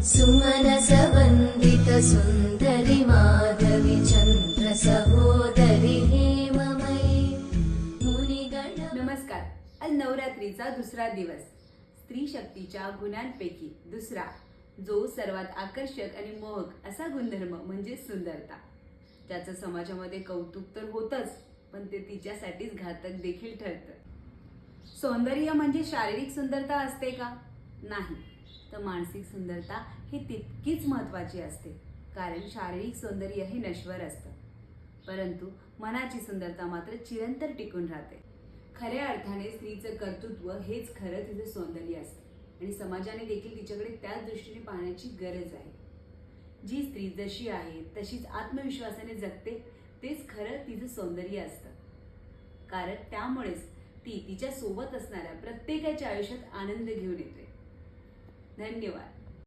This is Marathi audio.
सुमनसवन्दित सुन्दरि माधवि चन्द्र सहोदरि हेममयी मुनिगण। नमस्कार। आज नवरात्रीचा दुसरा दिवस। स्त्री शक्तीच्या गुणांपैकी दुसरा जो सर्वात आकर्षक आणि मोहक असा गुणधर्म म्हणजे सुंदरता, ज्याचं समाजामध्ये कौतुक तर होतच, पण ते तिच्यासाठीच घातक देखील ठरतं। सौंदर्य म्हणजे शारीरिक सुंदरता असते का? नाही, तर मानसिक सुंदरता ही तितकीच महत्त्वाची असते, कारण शारीरिक सौंदर्य हे नश्वर असतं, परंतु मनाची सुंदरता मात्र चिरंतर टिकून राहते। खऱ्या अर्थाने स्त्रीचं कर्तृत्व हेच खरं तिचं सौंदर्य असतं आणि समाजाने देखील तिच्याकडे त्याच दृष्टीने पाहण्याची गरज आहे। जी स्त्री जशी आहे तशीच आत्मविश्वासाने जगते, तेच खरं तिचं सौंदर्य असतं, कारण त्यामुळेच ती तिच्या सोबत असणाऱ्या प्रत्येकाच्या आयुष्यात आनंद घेऊन येते। धन्यवाद।